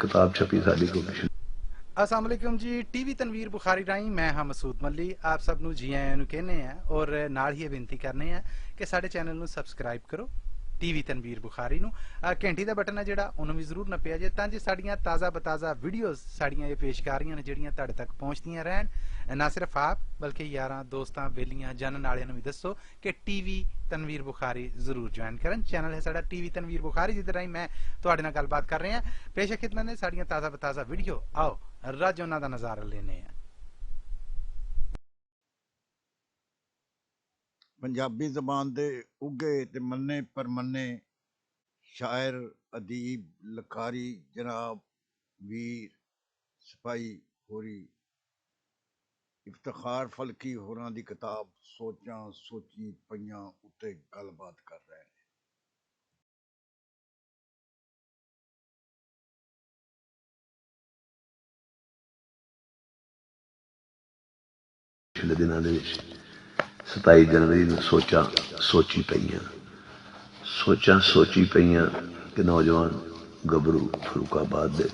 किताब छपी साडी कोई। अस्सलाम वालेकुम जी। टीवी तनवीर बुखारी राही मैं हाँ मसूद मल्ली आप सब नूं जी आयां नूं कहने हैं और नाल ही बेनती करने हैं कि साडे चैनल नूं सबसक्राइब करो टीवी तनवीर बुखारी नूं घंटी दा बटन है जिहड़ा उहनूं भी जरूर नप्पिया जे तां जे साडियां ताज़ा बताज़ा वीडियोज़ साडियां ये पेशकारियां ने जिहड़ियां तुहाडे तक पहुंचदियां रहन। ना सिर्फ आप बल्कि यारां दोस्तां बेलियां जानन वालियां नूं भी दस्सो कि टीवी तनवीर बुखारी जरूर ज्वाइन करन। चैनल है साडा टीवी तनवीर बुखारी जिहदे राहीं मैं तुहाडे नाल गलबात कर रहे हैं। पेश है खिदमत ने साडियां ताज़ा बताज़ा वीडियो। आओ रज उन्हां दा नज़ारा लेने हैं। पंजाबी जबान दे उगे ते मन्ने परमन्ने शायर अदीब लखारी जनाब वीर सिपाही होरी इफ्तिखार फलकी होरां दी किताब सोचां सोची पईयां उत्ते गलबात कर रहे हैं। पिछले दिनों के 27 जनवरी में सोची पईयां कि नौजवान गबरू फरूकाबाद दे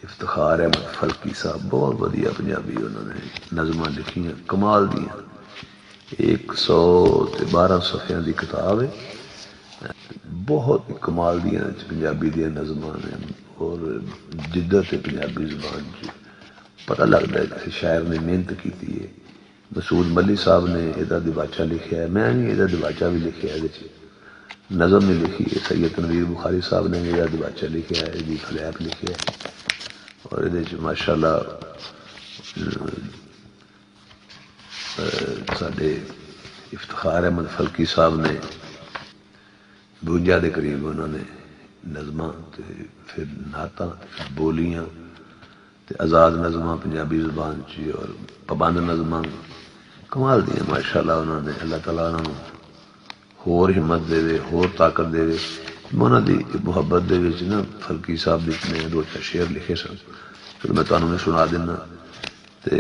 इफ्तिखार अहमद फलकी साहब बहुत वधिया पंजाबी उन्होंने नज़मां लिखियां कमाल दियां। 112 सफ़ियां की किताब है, बहुत कमाल दियां पंजाबी दियां नज़मां ने और जिद्दत है पंजाबी जुबान च पता लगता है किसी शायर ने मेहनत की है। मसूद मली साहब ने यदा दिवाचा लिखा है, मैं भी यदा दिवाचा भी लिखा है, नज़म भी लिखी है। सैयद तनवीर बुखारी साहब ने यदा दिवाचा लिखा है, जी फलैप लिखे है और ये माशाअल्लाह साडे इफ्तिखार अहमद फलकी साहब ने 52 के करीब उन्होंने नज़मां ते फिर नातां फिर बोलियां ते आज़ाद नज़मां पंजाबी जुबान च और पाबंद नज़मां कमाल दियां माशाअल्लाह उन्होंने। अल्लाह ताला उन्होंने होर हिम्मत देवे होर ताकत देवे। उन्होंने मुहब्बत दे विच ना फलकी साहब ने 2-4 शेर लिखे सन, चलो मैं तुहानूं सुना दिना ते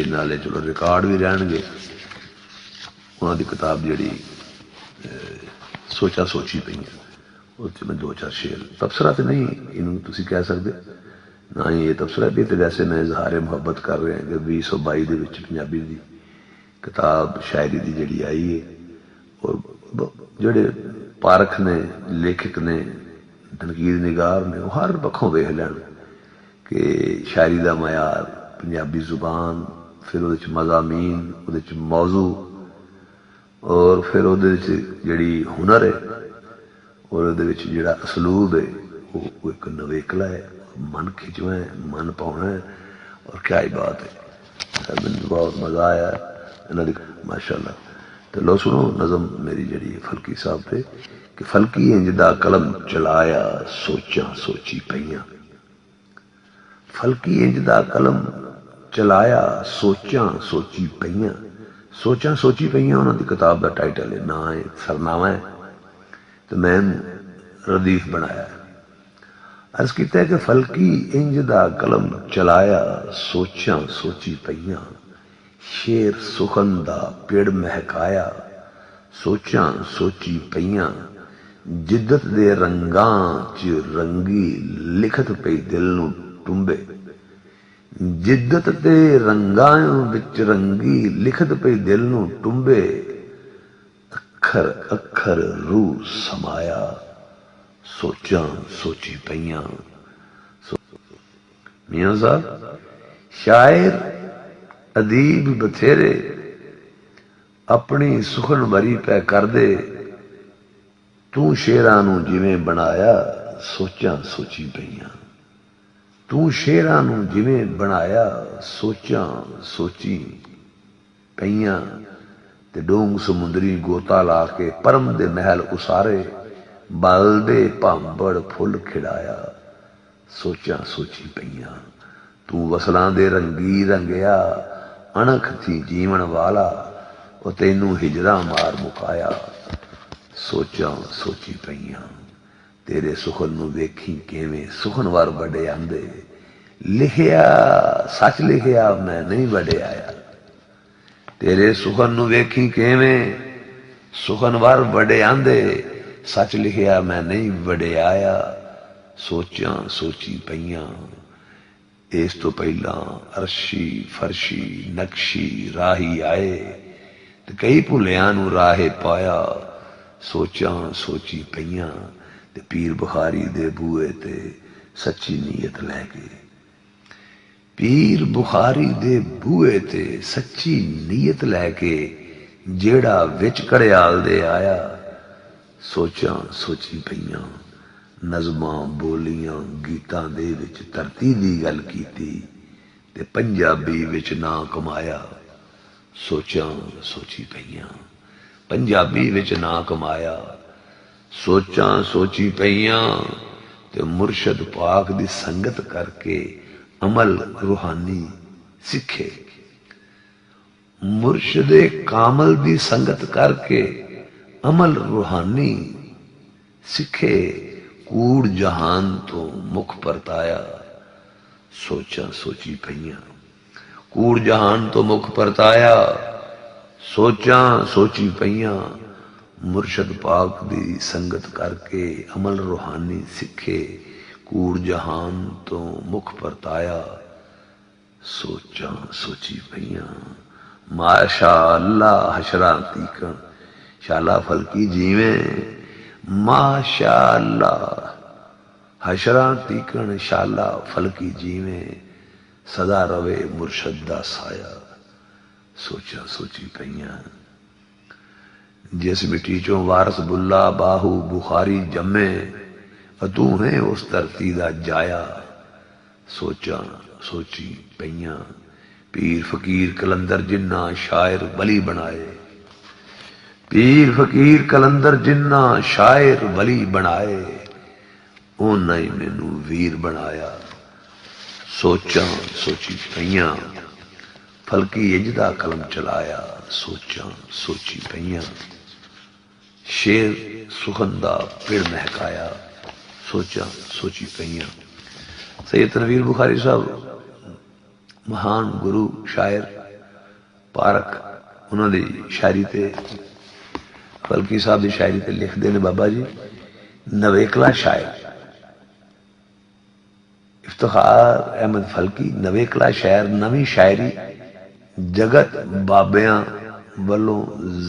नाले चलो रिकॉर्ड भी रहणगे। उन्होंने किताब जिहड़ी सोचा सोची पईयां उसमें मैं 2-4 शेर तबसरा तो नहीं इन्हूं तुसीं कह सकते ना ही ये तबसरा भी, तो वैसे मैं इजहार मुहब्बत कर रहा कि 2022 के पंजाबी की किताब शायरी की जी आई है और जोड़े पारख ने लेखक ने तनकीद निगार ने वो हर पक्षों वेख लैन कि शायरी का मयार पंजाबी जुबान फिर वो मज़ामीन वो मौजू और फिर वो जी हुनर है और जो असलूब है वो एक नवेकला है, मन खिंचवा है, मन पाना है और क्या ही बात है। मैंने बहुत मज़ा आया इन्होंने माशाअल्लाह। तो लो सुनो नज़म मेरी जी फलकी साहब से कि फलकी इंजदा कलम चलाया सोचा सोची पईयां। फलकी इंजदा कलम चलाया सोचा सोची पईयां। सोचा सोची पईयां उन्होंने किताब का टाइटल है, ना है सरनामा है तो मैं रदीफ बनाया। अर्ज किया कि फलकी इंजदा कलम चलाया सोचा सोची पईयां। शेर सुखन दा पेड़ महकाया सोचा सोची पईयां। जिद्दत दे रंगां च रंगी लिखत पई दिल नूं टुंबे। जिद्दत दे रंगां विच रंगी लिखत पई दिल नूं टुंबे। अखर अखर रूह समाया सोचा सोची पईयां। मियां साहब शायर अदीब बथेरे अपनी सुखन वरी पै कर दे। तू शेरां नूं जिवें बनाया सोचा सोची पईयां। तू शेरां नूं जिवें बनाया सोचा सोची पईयां। ते डोंग समुंदरी गोता ला के परम दे महल उसारे। बल दे भांबड़ फुल खिड़ाया सोचा सोची पईयां। तू वसलां दे रंगी रंगिया अणख थी जीवन वाला वो तैनू हिजरा मार मुकाया सोचा सोची पईयां। तेरे सुखन नूं वेखी किवें सुखन वार बड़े आंदे। लिखिया सच लिखिया मैं नहीं बड़े आया। तेरे सुखन नूं वेखी किवें सुखन वार बड़े आंदे। सच लिखिया मैं नहीं बड़े आया। सोचां सोची पईयां इस तो पहला अरशी फरशी नक्शी राही आए ते कई भुलियां नूं राहे पाया सोचां सोची पईयां ते पीर बुखारी दे बूए ते सच्ची नीयत लै गए पीर बुखारी दे बूए ते सच्ची नीयत लैके जेड़ा विच घड़ियाल दे आया सोचां सोची पईयां नज़मां बोलियां गीतां दे विच धरती दी गल कीती ते पंजाबी विच ना कमाया सोचां सोची पईयां पंजाबी विच ना कमाया सोचां सोची पईयां ते मुर्शद पाक दी संगत करके अमल रूहानी सिखे मुर्शदे कामल दी संगत करके अमल रूहानी सिखे कूड़ जहान तो मुख परताया सोचां सोची पईयां कूड़ जहान तो मुख परताया सोचां सोची पईयां मुर्शद पाक दी संगत करके अमल रूहानी सिखे कूड़ जहान तो मुख परताया सोचां सोची पईयां माशा अल्लाह हशरा तीकन शाला फलकी जीवें माशा अल्लाह हशरा तीकन शाला फलकी जीवें सदा रवे मुर्शद दा साया सोचां सोची पईयां जिस मिट्टी चों वारस बुल्ला बाहू बुखारी जम्मे तू है उस धरती दा जाया सोचां सोची पईयां पीर फकीर कलंदर जिन्ना शायर वली बनाए पीर फकीर कलंदर जिन्ना शायर वली बनाए उन्ना ही मैनू वीर बनाया सोचां सोची पईयां फलकी इंजदा कलम चलाया सोचां सोची पईयां शेर सुखन दा पिड़ महकाया सोचां सोची पईयां सैयद तनवीर बुखारी साहब महान गुरु शायर पारक उन्होंने शायरी ते फलकी साहब की शायरी ते लिखते हैं बाबा जी नवेकला शायर इफ्तिखार अहमद फलकी नवेकला शायर नवी शायरी जगत बाबियां वालों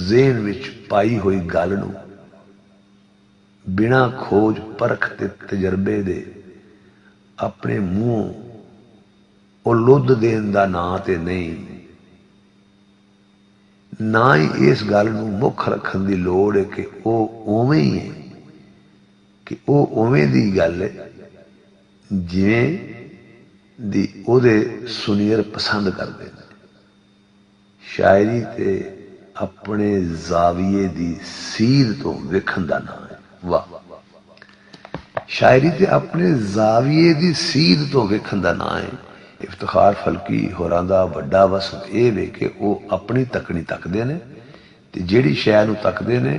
ज़ेन विच पाई हुई गल नूं बिना खोज परख ते तजर्बे दे अपने मूहों लुद्ध देन दा नां ते नहीं ना ही इस गल नूं मुख रखण दी लोड़ है कि वह उवें ही है कि वह उवें दी गल है जिवें दी ओहदे सुनीर पसंद करते हैं शायरी ते अपने जाविये दी सीध तो वेखण दा नाम है वाह शायरी ते अपने जाविये दी सीध तो वेखण दा नाम है इफ्तिखार फलकी होरां दा वड्डा वसफ यह वे कि वह अपनी तकनी तकदे ने ते जिहड़ी शै नूं तकदे ने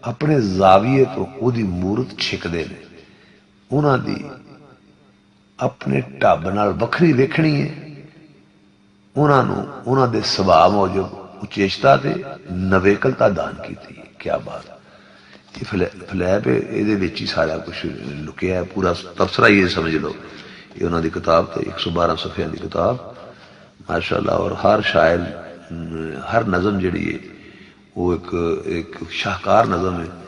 अपने जाविये तो उहदी मूरत छिकदे ने उन्हां दी अपने ढब नाल वखरी वेखणी है उन्हां दे सुभाव मूजब उचेचता ते नवेकलता दान कीती है क्या बात ये फलैब ये ही सारा कुछ लुकिया है पूरा तबसरा ही समझ लो ये उन्होंने किताब तो 112 सफ़ियां की किताब माशाअल्लाह और हर शायर हर नज़म जी है वो एक शाहकार नज़म है